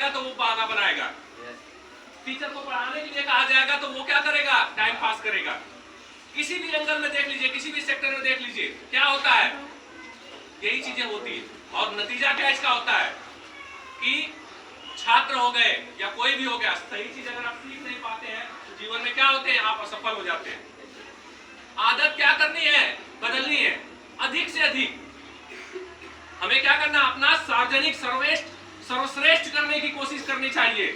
जाएगा तो वो बहाना बनाएगा, टीचर को पढ़ाने के लिए कहा जाएगा तो वो क्या करेगा, टाइम पास करेगा। किसी भी एंगल में देख लीजिए, किसी भी सेक्टर में देख लीजिए, क्या होता है, यही चीजें होती है। और नतीजा क्या इसका होता है कि छात्र हो गए या कोई भी हो गया, सही चीज अगर आप सीख नहीं पाते हैं तो जीवन में क्या होते हैं, आप असफल हो जाते हैं। आदत क्या करनी है, बदलनी है, अधिक से अधिक हमें क्या करना, अपना सार्वजनिक सर्वश्रेष्ठ करने की कोशिश करनी चाहिए।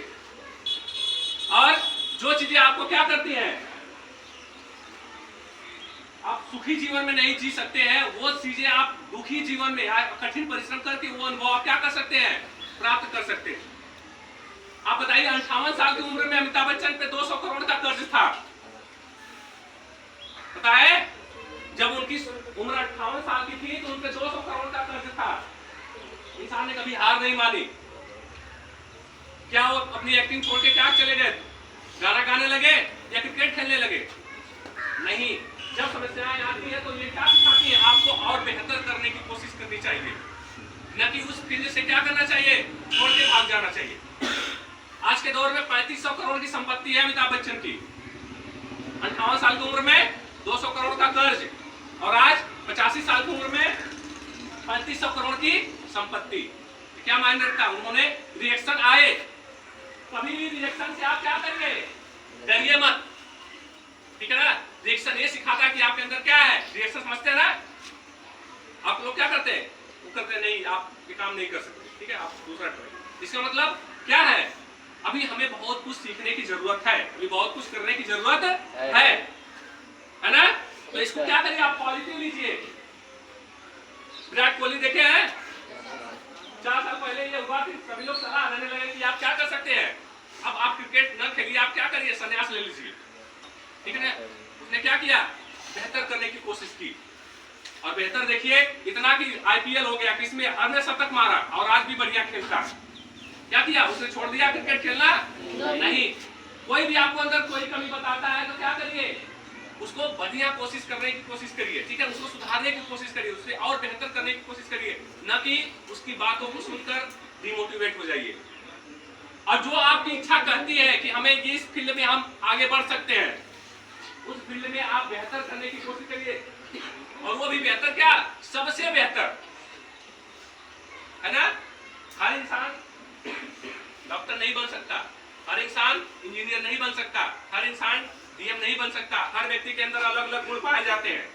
और जो चीजें आपको क्या करती हैं, आप सुखी जीवन में नहीं जी सकते हैं, वो चीजें आप दुखी जीवन में कठिन परिश्रम करके वो अनुभव आप क्या कर सकते हैं, प्राप्त कर सकते हैं। आप बताइए 58 साल की उम्र में अमिताभ बच्चन पे 200 करोड़ का कर्ज था, पता है? जब उनकी उम्र 58 साल की थी तो उन पे 200 करोड़ का कर्ज था। इंसान ने कभी हार नहीं मानी। क्या वो अपनी एक्टिंग छोड़ के क्या चले गए, गाना गाने लगे या क्रिकेट खेलने लगे? नहीं। जब समस्याएं आती है तो ये क्या सिखाती है, आपको और बेहतर करने की कोशिश करनी चाहिए, न कि उस फील्ड से क्या करना चाहिए, छोड़ के भाग जाना चाहिए। आज के दौर में 3500 करोड़ की संपत्ति है अमिताभ बच्चन की, 58 साल की उम्र में 200 करोड़ का कर्ज, और आज 85 साल की उम्र में 3500 करोड़ की संपत्ति। क्या मायने रखता है? उन्होंने रिएक्शन आए, कभी भी रिएक्शन से आप क्या करेंगे, डरिए मत, ठीक है ना? रिएक्शन ये सिखाता है कि आपके अंदर क्या है, रिएक्शन समझते हैं ना? आप लोग क्या करते हैं, वो करते नहीं, आप ये काम नहीं कर सकते, ठीक है, आप दूसरा करें। इसका मतलब क्या है, अभी हमें बहुत कुछ सीखने की जरूरत है, अभी बहुत कुछ करने की जरूरत है ना? तो इसको क्या करिए, आप पॉजिटिव लीजिए। विराट कोहली देखे हैं, 4 साल पहले ये हुआ कि सभी लोग सलाह देने लगे कि आप क्या कर सकते हैं, अब आप क्रिकेट न खेलिए, आप क्या करिए, संन्यास ले लीजिए, ठीक है ना? उसने क्या किया, बेहतर करने की कोशिश की, और बेहतर देखिए इतना कि आईपीएल हो गया, किसमें अन्य शतक मारा और आज भी बढ़िया खेलता। क्या किया, उसने छोड़ दिया क्रिकेट खेलना? नहीं। कोई भी आपको अंदर कोई कमी बताता है तो क्या करिए, उसको बढ़िया कोशिश करने की कोशिश करिए, ठीक है, उसको सुधारने की कोशिश करिए, उससे और बेहतर करने की कोशिश करिए, न कि उसकी बातों को सुनकर डिमोटिवेट हो जाइए। और जो आपकी इच्छा कहती है कि हमें इस फील्ड में हम आगे बढ़ सकते हैं, उस फील्ड में आप बेहतर करने की कोशिश करिए, और वो भी बेहतर क्या, सबसे बेहतर, है ना? हर इंसान डॉक्टर नहीं बन सकता, हर इंसान इंजीनियर नहीं बन सकता, हर इंसान डीएम नहीं बन सकता, हर व्यक्ति के अंदर अलग अलग गुण पाए जाते हैं,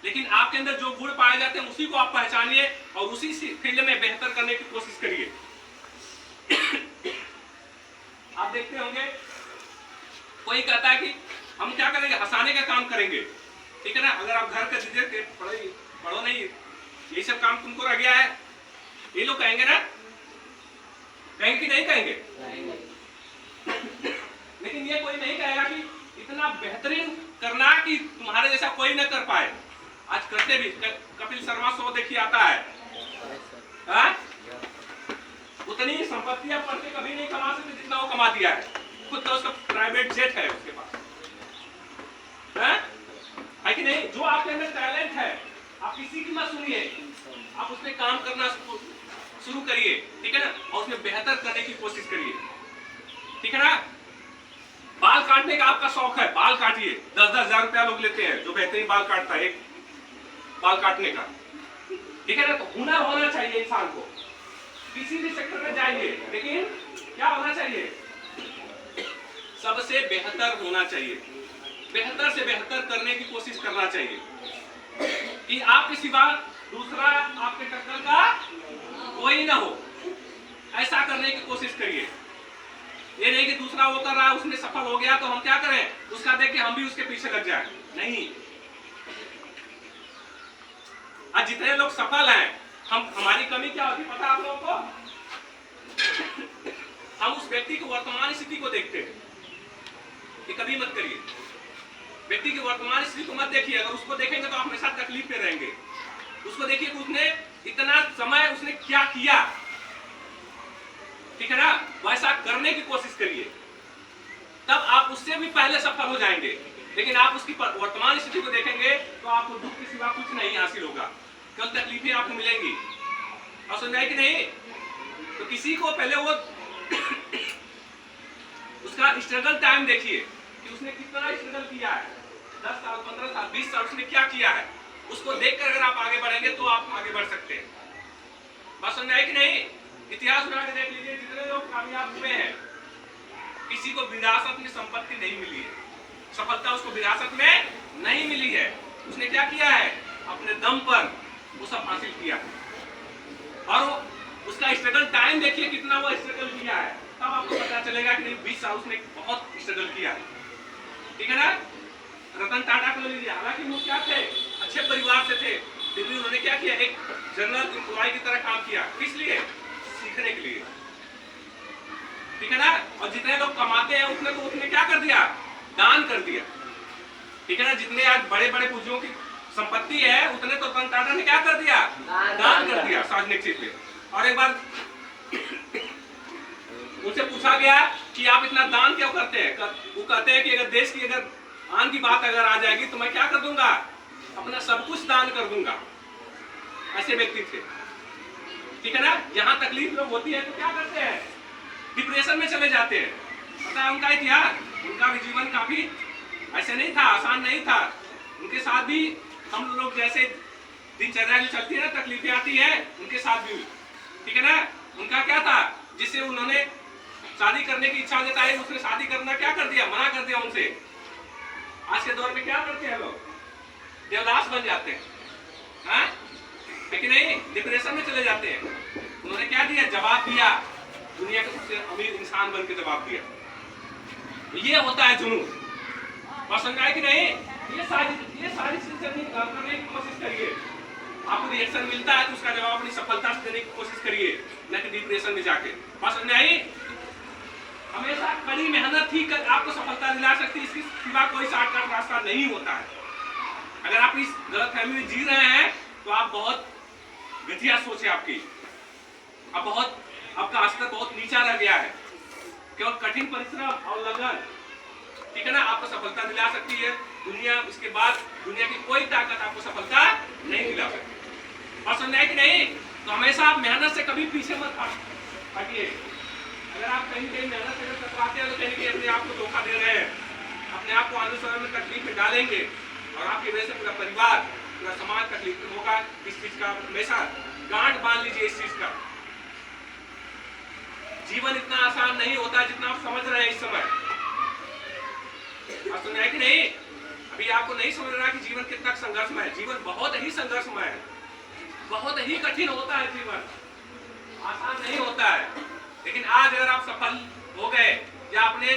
लेकिन आपके अंदर जो गुण पाए जाते हैं उसी को आप पहचानिए और उसी फील्ड में बेहतर करने की कोशिश करिए। आप देखते होंगे कोई कहता है कि हम क्या करेंगे, हंसाने का काम करेंगे, ठीक है ना? अगर आप घर का दीजिए, पढ़ो नहीं, ये सब काम तुमको रह गया है, ये लोग कहेंगे ना, कहेंगे कि नहीं कहेंगे? लेकिन ये कोई नहीं कहेगा कि इतना बेहतरीन करना कि तुम्हारे जैसा कोई न कर पाए। आज करते भी, कपिल शर्मा शो देखिए आता है, उतनी संपत्तियां पढ़ के कभी नहीं कमा सकते जितना वो कमा दिया है, खुद तो उसका प्राइवेट जेट है उसके पास, है कि नहीं? जो आपके अंदर टैलेंट है, आप किसी की मत सुनिए, आप उसमें काम करना शुरू करिए, ठीक है ना? और उसमें बेहतर करने की कोशिश करिए, ठीक है ना? बाल काटने का आपका शौक है, बाल काटिए, 10-10 हजार रुपया लोग लेते हैं जो बेहतरीन बाल काटता है, एक बाल काटने का, ठीक है ना? तो हुनर होना चाहिए इंसान को, किसी भी सेक्टर में जाइए, लेकिन क्या होना चाहिए, सबसे बेहतर होना चाहिए, बेहतर से बेहतर करने की कोशिश करना चाहिए कि आपके सिवा दूसरा आपके टक्कर का कोई ना हो, ऐसा करने की कोशिश करिए। ये नहीं कि दूसरा वो कर रहा है, उसने सफल हो गया तो हम क्या करें, उसका देख के हम भी उसके पीछे लग जाए, नहीं। आज जितने लोग सफल हैं, हमारी कमी क्या होती है पता आप लोगों को? हम उस व्यक्ति की वर्तमान स्थिति को देखते हैं, ये कभी मत करिए, व्यक्ति की वर्तमान स्थिति को मत देखिए, अगर उसको देखेंगे तो आप हमेशा तकलीफ में रहेंगे। उसको देखिए कि उसने इतना समय उसने क्या किया, ठीक है ना? वैसा करने की कोशिश करिए, तब आप उससे भी पहले सफल हो जाएंगे। लेकिन आप उसकी वर्तमान स्थिति को देखेंगे तो आपको दुख के सिवा कुछ नहीं हासिल होगा, केवल तकलीफें आपको मिलेंगी। और समझ आए कि नहीं? तो किसी को पहले वो उसका स्ट्रगल टाइम देखिए कि उसने कितना स्ट्रगल किया है, 10 साल, 15 साल, 20 साल उसने क्या किया है। उसको देखकर अगर आप आगे बढ़ेंगे तो आप आगे बढ़ सकते हैं। बात समझ आई कि नहीं? इतिहास उठा के देख लीजिए, जितने लोग कामयाब हुए हैं किसी को विरासत में संपत्ति नहीं मिली है, सफलता उसको विरासत में नहीं मिली है। उसने क्या किया है, अपने दम पर वो सब हासिल किया। और उसका स्ट्रगल टाइम देखिए कितना वो स्ट्रगल किया है, तब आपको पता चलेगा कि नहीं 20 साल उसने बहुत स्ट्रगल किया है। ठीक है ना? रतन टाटा को लीजिए, हालांकि वो क्या थे, अच्छे परिवार से थे, फिर भी उन्होंने क्या किया, एक जनरल एम्प्लॉय की तरह काम किया। किस लिए? सीखने के लिए। ठीक है ना? और जितने लोग कमाते हैं उतने को उसने क्या कर दिया, दान कर दिया। ठीक है ना? जितने आज बड़े बड़े पूंजियों की संपत्ति है उतने तो रतन टाटा ने क्या कर दिया, दान कर दिया सार्वजनिक क्षेत्र में। और एक बार उनसे पूछा गया कि आप इतना दान क्यों करते हैं, वो कहते हैं कि अगर देश की अगर आन की बात अगर आ जाएगी तो मैं क्या कर दूंगा, अपना सब कुछ दान कर दूंगा। ऐसे व्यक्ति थे। ठीक है ना? यहाँ तकलीफ लोग होती है तो क्या करते हैं, डिप्रेशन में चले जाते हैं। पता है उनका इतिहास, उनका भी जीवन काफी ऐसे नहीं था, आसान नहीं था। उनके साथ भी हम लोग जैसे दिनचर्या जो चलती है ना, तकलीफें आती है, उनके साथ भी। ठीक है ना? उनका क्या था, जिससे उन्होंने शादी करने की इच्छा जताई, उसने शादी करना क्या कर दिया, मना कर दिया उनसे। आज के दौर में क्या करते हैं लोग, देवदास बन जाते हैं, हाँ? लेकिन नहीं, डिप्रेशन में चले जाते हैं। उन्होंने क्या दिया, जवाब दिया, दुनिया के सबसे अमीर इंसान बन के जवाब दिया। ये होता है जुनून। बात समझ आए कि नहीं? ये सारी चीजें करने की कोशिश करिए। आपको रिएक्शन मिलता है तो उसका जवाब अपनी सफलता से देने की कोशिश करिए, न कि डिप्रेशन में जाके। बात समझ आई? हमेशा कड़ी मेहनत ही आपको सफलता दिला सकती है, इसके सिवा कोई शॉर्टकट रास्ता नहीं होता है। अगर आप इस गलतफहमी में जी रहे हैं तो आप बहुत घटिया सोच है आपकी, आप बहुत, आपका स्तर बहुत नीचा रह गया है। केवल कठिन परिश्रम और लगन, ठीक है ना, आपको सफलता दिला सकती है। दुनिया, उसके बाद दुनिया की कोई ताकत आपको सफलता नहीं दिला सकती। और समझ आए कि नहीं? तो हमेशा आप मेहनत से कभी पीछे मत हटिए। अगर आप कहीं मेहनत से टकराते हैं तो कहीं अपने आप को धोखा दे रहे हैं, अपने आप को आने समय में तकलीफ में डालेंगे और आपकी वजह से पूरा परिवार, पूरा समाज तकलीफ में होगा। इस चीज का हमेशा गांठ बांध लीजिए। इस चीज का जीवन इतना आसान नहीं होता जितना आप समझ रहे हैं इस समय। आप सुन रहे हैं कि नहीं? अभी आपको नहीं समझ रहा कि जीवन कितना संघर्षमय है। जीवन बहुत ही संघर्षमय है, बहुत ही कठिन होता है। जीवन आसान नहीं होता है। लेकिन आज अगर आप सफल हो गए या अपने